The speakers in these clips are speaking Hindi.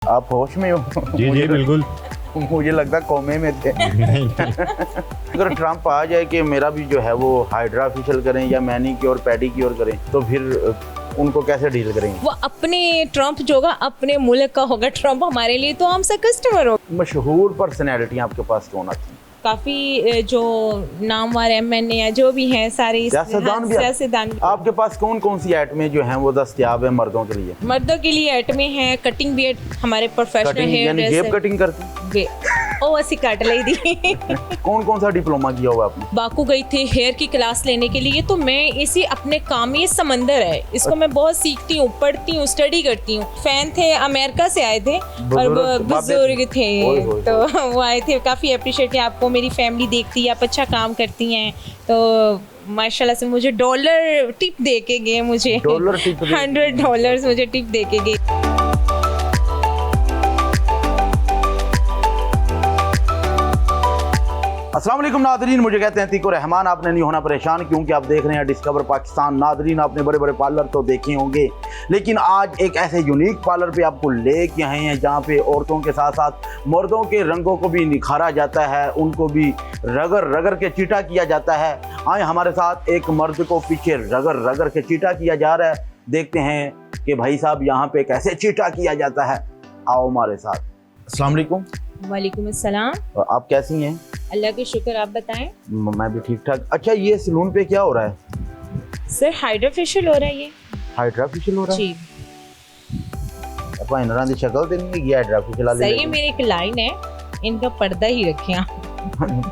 आप होश में हो? जी जी बिल्कुल। मुझे लगता कौमे में थे। अगर ट्रम्प आ जाए कि मेरा भी जो है वो हाइड्रा फेशियल करें या मैनीक्योर पेडिक्योर करें तो फिर उनको कैसे डील करेंगे? वो अपने ट्रम्प जो होगा अपने मुल्क का होगा ट्रम्प, हमारे लिए तो हम सा कस्टमर हो। मशहूर पर्सनैलिटी आपके पास कौन आती है? काफी जो नामवर एमएनए है जो भी हैं सारे सियासतदान। आपके पास कौन कौन सी आइटमें जो हैं वो दस्तयाब है मर्दों के लिए? मर्दों के लिए आइटमें हैं कटिंग बियर्ड, हमारे प्रोफेशनल हेयर जेब कटिंग करते ओ ऐसी काट ली थी। कौन कौन सा डिप्लोमा किया हुआ आपने? बाकू गई थी हेयर की क्लास लेने के लिए, तो मैं इसी अपने काम में, ये समंदर है, इसको मैं बहुत सीखती हूँ, पढ़ती हूँ, स्टडी करती हूँ। फैन थे अमेरिका से आए थे और बुजुर्ग थे तो वो आए थे, काफी अप्रिशिएट किया आपको, मेरी फैमिली देखती है, आप अच्छा काम करती हैं, तो माशाल्लाह से मुझे डॉलर टिप दे के गए, मुझे $100 मुझे टिप दे के गए। अस्सलाम वालेकुम नादरीन, मुझे कहते हैं तीको रहमान। आपने नहीं होना परेशान क्योंकि आप देख रहे हैं डिस्कवर पाकिस्तान। नादरीन, आपने बड़े बड़े पार्लर तो देखे होंगे, लेकिन आज एक ऐसे यूनिक पार्लर पे आपको ले के आए हैं जहाँ पे औरतों के साथ साथ मर्दों के रंगों को भी निखारा जाता है, उनको भी रगड़ रगड़ के चीटा किया जाता है। आए हमारे साथ एक मर्द को पीछे रगड़ रगड़ के चीटा किया जा रहा है, देखते हैं कि भाई साहब यहाँ पे कैसे चीटा किया जाता है। आओ हमारे साथ। अस्सलाम वालेकुम। वालेकुम अस्सलाम। आप कैसी हैं? अल्लाह के शुक्र, आप बताएं। मैं भी ठीक ठाक। अच्छा, ये सैलून पे क्या हो रहा है? सर हाइड्रा फेशियल हो रहा है। ये हाइड्रा फेशियल हो रहा है जी। अपा इनरां दी शक्ल ते नहीं है हाइड्रा फेशियल वाली। सही, मेरी एक लाइन है, इनका पर्दा ही रखें आप।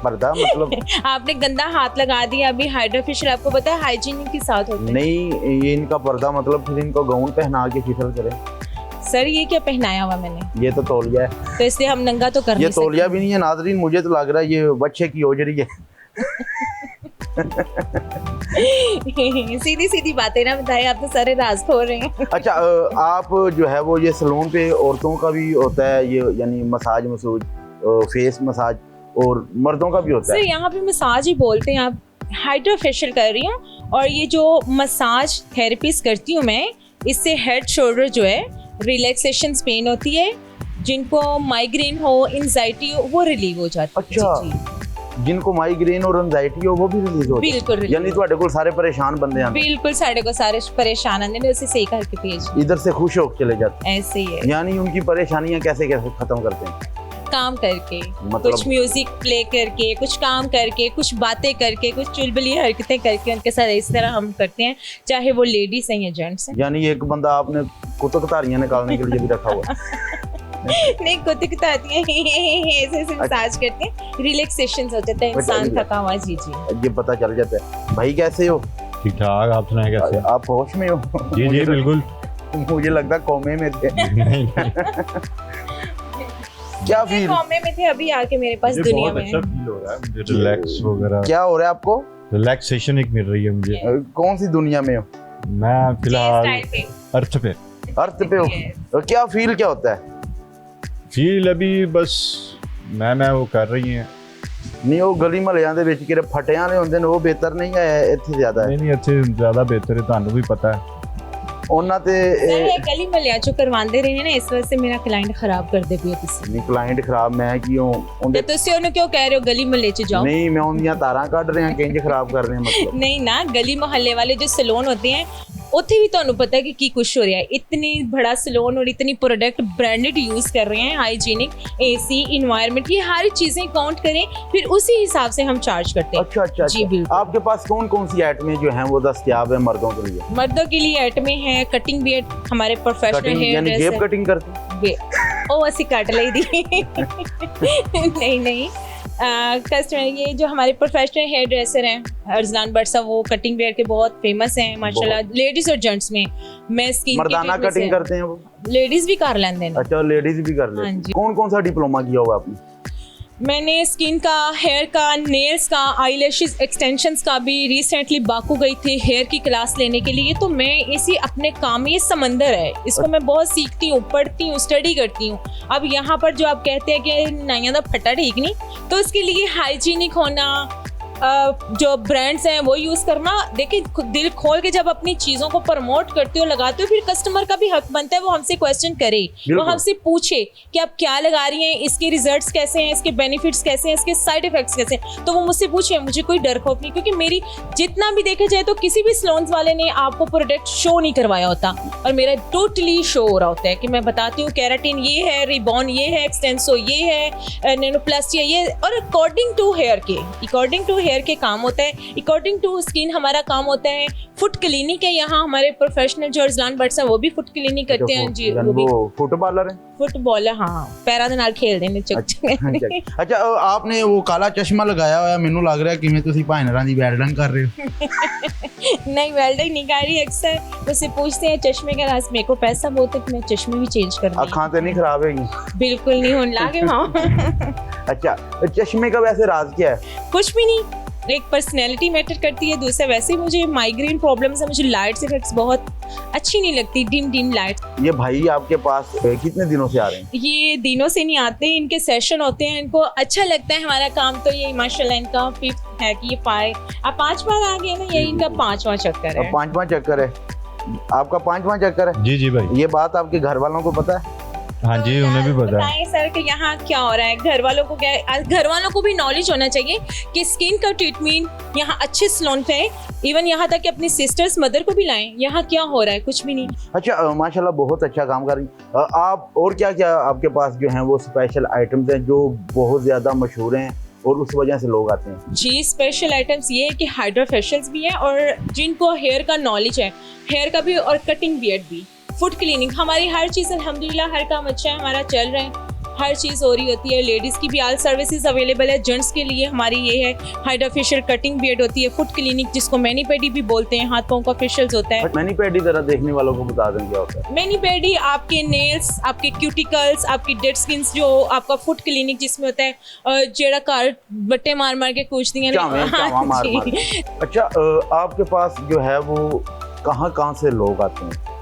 पर्दा मतलब आपने गंदा हाथ लगा दिया। अभी हाइड्रा फेशियल आपको पता है हाइजीनिक के साथ होता है। नहीं, ये इनका पर्दा मतलब फिर इनको गाउन पहना के फेशियल करें। सर ये क्या पहनाया हुआ मैंने? ये तो तौलिया है, तो इसलिए हम नंगा तो कर नहीं ये तौलिया भी नहीं है नाज़रीन, मुझे तो लग रहा है ये बच्चे की ओजरी है। सीधी सीधी बातें ना बताएं, आप तो सारे राज खोल रहे हैं। अच्छा, आप जो है वो ये सैलून पे औरतों का भी होता है ये, यानी मसाज मसूज, फेस मसाज, और मर्दों का भी होता है? सर यहाँ पे मसाज ही बोलते हैं। आप हाइड्रा फेशियल कर रही हूँ और ये जो मसाज थेरेपिस्ट करती हूँ मैं, इससे हेड शोल्डर जो है रिलैक्सेशन पेन होती है, जिनको माइग्रेन हो, एंजाइटी हो, वो रिलीव हो जाती है। अच्छा, जिनको माइग्रेन और एंजाइटी हो वो भी रिलीज होती है? बिल्कुल। यानी ਤੁਹਾਡੇ ਕੋਲ सारे परेशान बंदे आते हैं? बिल्कुल, साढ़े को सारे परेशान आते हैं, उसे सही करके भेज, इधर से खुश होकर चले जाते हैं। ऐसे ही है। यानी उनकी परेशानियां कैसे कैसे खत्म करते हैं? काम करके, मतलब कुछ म्यूजिक प्ले करके, कुछ काम करके, कुछ बातें करके, कुछ चुलबुली हरकतें करके उनके साथ इस तरह हम करते हैं, चाहे वो लेडीज हैं या जेंट्स हैं। यानी एक बंदा आपने कुतुकधारियां निकालने के लिए भी रखा हुआ है? नहीं, कुतुकधारियां ऐसे मसाज करते हैं, रिलैक्सेशन हो जाता है, इंसान थका हुआ। जी जी, ये पता चल जाता है। भाई कैसे हो? ठीक ठाक, आप सुनाए कैसे? आप होश में हो? जी जी बिल्कुल। मुझे लगता कौमे में थे। क्या फील कौमे में थे, अभी आके मेरे पास दुनिया में। अच्छा फील हो रहा है मुझे, रिलैक्स वगैरह। क्या हो रहा है आपको? रिलैक्सेशन एक मिल रही है मुझे। कौन सी दुनिया में हो? मैं फिलहाल अर्थ पे हो। तो क्या फील क्या होता है? फील अभी बस मैं वो कर रही हैं। नहीं, वो गली महलियां दे विच किरे फटियां ने हुंदे ने, वो बेहतर नहीं है, इत्थे ज्यादा है। नहीं, अच्छे ज्यादा बेहतर है, ਤੁਹਾਨੂੰ भी पता है। ਉਹਨਾਂ ਤੇ गली महलियां चो करवांदे रहे ने, इस वजह से मेरा क्लाइंट खराब कर दे पिए तुसी। ਨਹੀਂ ਕਲਾਇੰਟ ਖਰਾਬ ਮੈਂ ਕਿਉਂ ਤੇ ਤੁਸੀਂ ਉਹਨੂੰ ਕਿਉਂ ਕਹਿ ਰਹੇ ਹੋ गली महल्ले ਚ जाओ? ਨਹੀਂ, ਮੈਂ ਉਹਦੀਆਂ ਤਾਰਾਂ ਕੱਢ ਰਿਹਾ, ਕਿੰਜ ਖਰਾਬ ਕਰ ਰਹੇ मतलब। नहीं ना, गली मोहल्ले वाले जो सैलून होते हैं ਉੱਥੇ ਵੀ ਤੁਹਾਨੂੰ ਪਤਾ है कि ਕੀ ਕੁਛ ਹੋ ਰਿਹਾ है। इतनी बड़ा सैलून और इतनी प्रोडक्ट ब्रांडेड यूज कर रहे हैं, हाइजीनिक, एसी, एनवायरनमेंट, ये हर चीजें काउंट करें, फिर उसी हिसाब से हम चार्ज करते हैं। अच्छा, जी बिल्कुल। आपके पास कौन कौन सी आइटमें जो हैं वो दस्तयाब है मर्दों के लिए? मर्दों के लिए आइटमें हैं कटिंग बियर्ड, हमारे प्रोफेशनल हेयर यानी जेब कटिंग करते ओ ऐसी काट ली थी। नहीं, कस्टमर ये जो हमारे प्रोफेशनल हेयर ड्रेसर हैं अरजलान भट्ट साहब, वो कटिंग बियर्ड के बहुत फेमस हैं माशाल्लाह, लेडीज और जेंट्स में। मैं स्किन मर्दाना कटिंग करते हैं वो? लेडीज भी कर लेते हैं। अच्छा, लेडीज भी कर लेते हैं। कौन कौन सा डिप्लोमा किया हुआ आपने? मैंने स्किन का, हेयर का, नेल्स का, आईलैशेस एक्सटेंशंस का भी रिसेंटली बाकू गई थी हेयर की क्लास लेने के लिए, तो मैं इसी अपने काम में, ये समंदर है, इसको मैं बहुत सीखती हूँ, पढ़ती हूँ, स्टडी करती हूँ। अब यहाँ पर जो आप कहते हैं कि नाइया दा फटा ठीक नहीं, तो इसके लिए हाइजीनिक होना, जो ब्रांड्स हैं वो यूज़ करना। देखिए दिल खोल के जब अपनी चीज़ों को प्रमोट करते हो लगाते हो, फिर कस्टमर का भी हक बनता है वो हमसे क्वेश्चन करे, वो हमसे पूछे कि आप क्या लगा रही हैं, इसके रिजल्ट्स कैसे हैं, इसके बेनिफिट्स कैसे हैं, इसके साइड इफेक्ट्स कैसे हैं, तो वो मुझसे पूछे। मुझे कोई डर खौफ नहीं, क्योंकि मेरी जितना भी देखा जाए तो किसी भी सैलून्स वाले ने आपको प्रोडक्ट शो नहीं करवाया होता, और मेरा टोटली शो हो रहा होता है कि मैं बताती हूँ केराटिन ये है, रिबॉन ये है, एक्सटेंसो ये है, नैनोप्लास्टिया ये, और अकॉर्डिंग टू हेयर के काम होता है, अकॉर्डिंग टू स्किन हमारा काम होता है। फुट क्लिनिक है यहाँ, हमारे प्रोफेशनल जो अरजलान भट्ट हैं वो भी फुट क्लिनिक करते हैं जी। वो भी फुटबॉलर है, फुटबॉलर, हाँ पैरा ਦੇ ਨਾਲ खेलते ਨੇ चक। अच्छा आपने वो काला चश्मा लगाया हुआ है, मैनू लग रहा है कि मैं तुसी भाईनरां दी वेल्डिंग कर रहे हो। नहीं वेल्डिंग नहीं कर रही, अक्सर मुझसे पूछते हैं चश्मे का राज, मेरे को पैसा बहुत है कि मैं चश्मे भी चेंज कर दूं। अखां ते नहीं खराब हैगी? बिल्कुल नहीं होने लागे। हाँ अच्छा चश्मे का वैसे राज क्या है? कुछ भी नहीं, एक पर्सनैलिटी मैटर करती है, दूसरा वैसे ही मुझे माइग्रेन प्रॉब्लम्स है, मुझे लाइट्स इफेक्ट्स बहुत अच्छी नहीं लगती, डिम लाइट। ये भाई आपके पास कितने दिनों से आ रहे हैं? ये दिनों से नहीं आते, इनके सेशन होते हैं, इनको अच्छा लगता है हमारा काम, तो ये माशाल्लाह इनका 5th है कि ये आप 5 बार आ गए ना, ये इनका 5वां चक्कर है। 5वां चक्कर है आपका? 5वां चक्कर है? जी भाई। ये बात आपके घर वालों को पता है? हाँ जी, उन्हें भी पता है। सर कि यहाँ क्या हो रहा है, घर वालों को क्या, घर वालों को भी नॉलेज होना चाहिए कि स्किन का ट्रीटमेंट यहाँ अच्छे सैलून पे है, इवन यहाँ तक कि अपनी सिस्टर्स मदर को भी लाएं, यहाँ क्या हो रहा है, कुछ भी नहीं। अच्छा माशाल्लाह बहुत अच्छा काम कर रही हैं आप। और क्या क्या आपके पास जो हैं वो स्पेशल आइटम्स हैं जो बहुत ज़्यादा मशहूर हैं और उस वजह से लोग आते हैं? जी स्पेशल आइटम्स ये है कि हाइड्रा फेशियल्स भी है, और जिनको हेयर का नॉलेज है, हेयर का भी और कटिंग बियर्ड भी, फुट क्लीनिंग, हमारी हर चीज़ अल्हम्दुलिल्लाह हर काम अच्छा है हमारा चल रहा है, हर चीज़ हो रही होती है। लेडीज़ की भी ऑल सर्विसेज अवेलेबल है, जेंट्स के लिए हमारी ये है हाइड्रा फेशियल, कटिंग बियर्ड होती है, फुट क्लीनिक जिसको मैनी पेडी भी बोलते हैं, हाथ पाँव का फेशियल्स होता है। मैनी पेडी जरा देखने वालों को बता दें क्या होता है? मैनी पेडी आपके नेल्स, आपके क्यूटिकल्स, आपकी डेड स्किन, जो आपका फुट क्लीनिक जिसमें होता है, और जेड़ा कार बट्टे मार के पूछ दी हैं। अच्छा आपके पास जो है वो कहाँ से लोग आते हैं?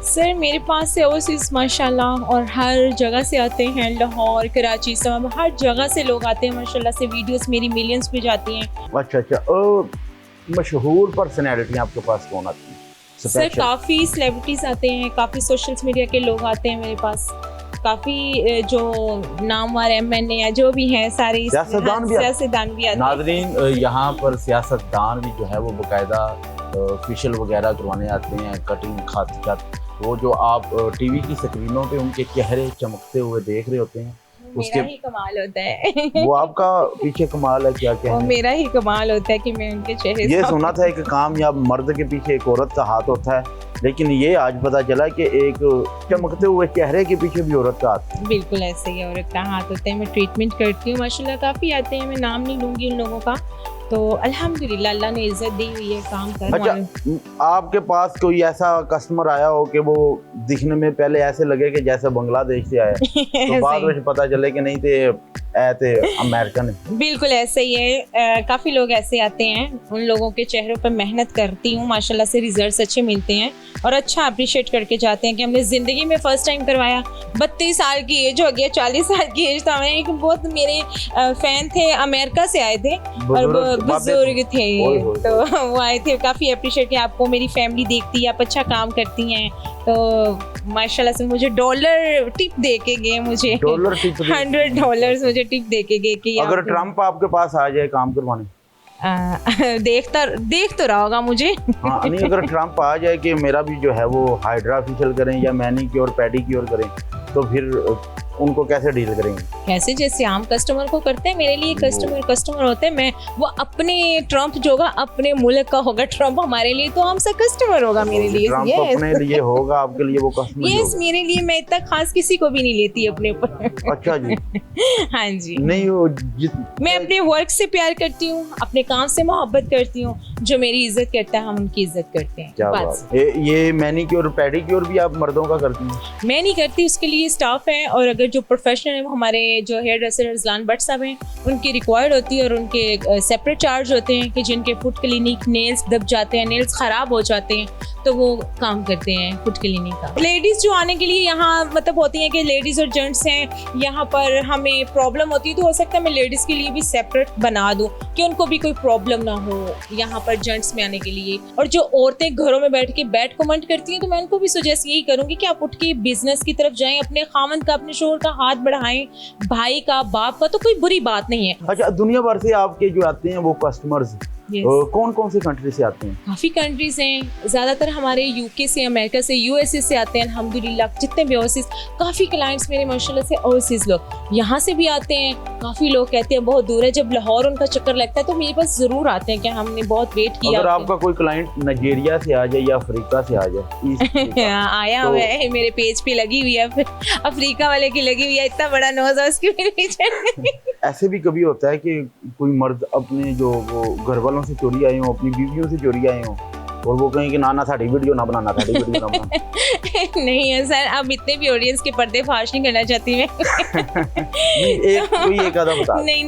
सर मेरे पास से ओवरसीज माशाल्लाह और हर जगह से आते हैं, लाहौर, कराची, सब हर जगह से लोग आते हैं माशाल्लाह से। वीडियोस मेरी मिलियंस पे जाती हैं। अच्छा मशहूर पर्सनैलिटी आपके पास कौन आती है? सर काफ़ी सेलिब्रिटीज़ आते हैं, काफ़ी सोशल मीडिया के लोग आते हैं मेरे पास, काफ़ी जो नामवर MNA है जो भी हैं सारे, सियासतदान भी आते हैं। नाज़रीन यहाँ पर सियासतदान भी जो है वो बाकायदा फेशियल वगैरह करवाने आते हैं, कटिंग खातिर। वो जो आप टीवी की स्क्रीनों पे उनके चेहरे चमकते हुए देख रहे होते हैं, उसके ही कमाल होता है। वो आपका पीछे कमाल है क्या क्या? वो मेरा ही कमाल होता है कि मैं उनके चेहरे, ये सुना था एक कामयाब मर्द के पीछे एक औरत का हाथ होता है, लेकिन ये आज पता चला कि एक चमकते हुए चेहरे के पीछे भी औरत का हाथ। बिल्कुल ऐसे ही औरत का हाथ होता है। मैं ट्रीटमेंट करती हूँ माशाल्लाह, काफ़ी आते हैं, मैं नाम नहीं लूँगी उन लोगों का, तो अल्हम्दुलिल्लाह अल्लाह ने इज्जत दी हुई है काम करने। अच्छा आपके पास कोई ऐसा कस्टमर आया हो कि वो दिखने में पहले ऐसे लगे कि जैसे बांग्लादेश से आया तो बाद में पता चले कि नहीं थे अमेरिकन? बिल्कुल ऐसे ही है, काफ़ी लोग ऐसे आते हैं, उन लोगों के चेहरों पर मेहनत करती हूँ माशाल्लाह से, रिजल्ट्स अच्छे मिलते हैं और अच्छा अप्रिशिएट करके जाते हैं कि हमने ज़िंदगी में फ़र्स्ट टाइम करवाया। 32 साल की एज हो गया, 40 साल की एज, तो हमें एक बहुत मेरे फ़ैन थे, अमेरिका से आए थे और बुजुर्ग थे, तो वो आए थे, काफ़ी अप्रिशिएट किया, आपको मेरी फैमिली देखती है, आप अच्छा काम करती हैं, तो माशाल्लाह से मुझे $1 टिप दे के गए, मुझे $100 मुझे टिप दे के गए कि अगर ट्रम्प आपके पास आ जाए काम करवाने, देख तो रहा होगा मुझे। हाँ नहीं, अगर ट्रम्प आ जाए कि मेरा भी जो है वो हाइड्रा फेशियल करें या मैनीक्योर पेडिक्योर करें, तो फिर उनको कैसे डील करेंगे? कैसे, जैसे आम कस्टमर को करते हैं, मेरे लिए कस्टमर होते हैं, मैं वो अपने ट्रम्प जो होगा अपने मुल्क का होगा ट्रम्प, हमारे लिए तो हम सब कस्टमर होगा मेरे लिए। ट्रम्प अपने लिए होगा, आपके लिए वो कस्टमर। यस मेरे लिए, मैं इतना खास किसी को भी नहीं लेती अपने ऊपर। अच्छा जी। हाँ जी, नहीं वो मैं अपने वर्क से प्यार करती हूँ, अपने काम से मोहब्बत करती हूँ, जो मेरी इज्जत करता है हम उनकी इज्जत करते हैं। क्या बात। ये मैनीक्योर पेडिक्योर भी आप मर्दों का करती हैं? मैं नहीं करती, उसके लिए स्टाफ है, और अगर जो प्रोफेशनल है वो हमारे जो हेयर ड्रेसर रज़लान भट्ट साहब हैं उनकी रिक्वायर्ड होती है और उनके सेपरेट चार्ज होते हैं कि जिनके फुट क्लिनिक नेल्स दब जाते हैं, नेल्स ख़राब हो जाते हैं, तो वो काम करते हैं फुट क्लिनिक का। लेडीज़ जो आने के लिए यहाँ मतलब होती हैं कि लेडीज़ और जेंट्स हैं यहाँ पर, हमें प्रॉब्लम होती है तो हो सकता है मैं लेडीज़ के लिए भी सेपरेट बना दूँ कि उनको भी कोई प्रॉब्लम ना हो यहाँ पर जेंट्स में आने के लिए। और जो औरतें घरों में बैठ के बैड कमेंट करती हैं तो मैं उनको भी सजेस्ट यही करूँगी कि आप उठ के बिजनेस की तरफ जाएं, अपने खामन का, अपने शोहर का हाथ बढ़ाएं, भाई का, बाप का, तो कोई बुरी बात नहीं है। अच्छा, दुनिया भर से आपके जो आते हैं वो कस्टमर्स कौन कौन से कंट्री से आते हैं? काफ़ी कंट्रीज हैं, ज़्यादातर हमारे यूके से, अमेरिका से, यूएसए से आते हैं अल्हम्दुलिल्लाह। जितने भी ओवरसीज, काफ़ी क्लाइंट्स मेरे माशाल्लाह से ओवरसीज लोग यहाँ से भी आते हैं। काफ़ी लोग कहते हैं बहुत दूर है, जब लाहौर उनका चक्कर लगता है तो मेरे पास ज़रूर आते हैं कि हमने बहुत वेट किया। अगर आपका कोई क्लाइंट नाइजीरिया से आ जाए या अफ्रीका से आ जाए आया हुआ है, मेरे पेज पे लगी हुई है, अफ्रीका वाले की लगी हुई है, इतना बड़ा नोज है उसकी मेरे पीछे। ऐसे भी कभी होता है कि कोई मर्द अपने जो वो घर वालों से चोरी आए हो, अपनी बीवियों से चोरी आए हो और वो कहें कि ना साड़ी वीडियो ना बनाना, साड़ी वीडियो ना बनाना। नहीं है सर, अब इतने भी ऑडियंस के पर्दे फाश नहीं करना चाहती मैं। कोई एक आधा बता। नहीं,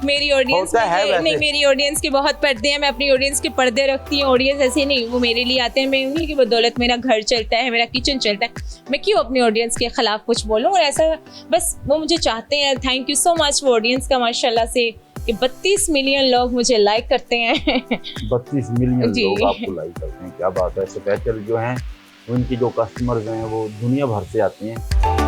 मेरी ऑडियंस नहीं, मेरी ऑडियंस के बहुत पर्दे हैं, मैं अपनी ऑडियंस के पर्दे रखती हूँ। ऑडियंस ऐसे नहीं, वो मेरे लिए आते हैं, मैं उन्हीं की बदौलत मेरा घर चलता है, मेरा किचन चलता है। मैं क्यों अपनी ऑडियंस के खिलाफ कुछ बोलूँ? और ऐसा बस वो मुझे चाहते हैं। थैंक यू सो मच वो ऑडियंस का, माशाल्लाह से कि 32 मिलियन लोग मुझे लाइक करते हैं। 32 मिलियन लोग आपको लाइक करते हैं, क्या बात है। स्पेशल जो हैं उनकी जो कस्टमर्स हैं वो दुनिया भर से आते हैं।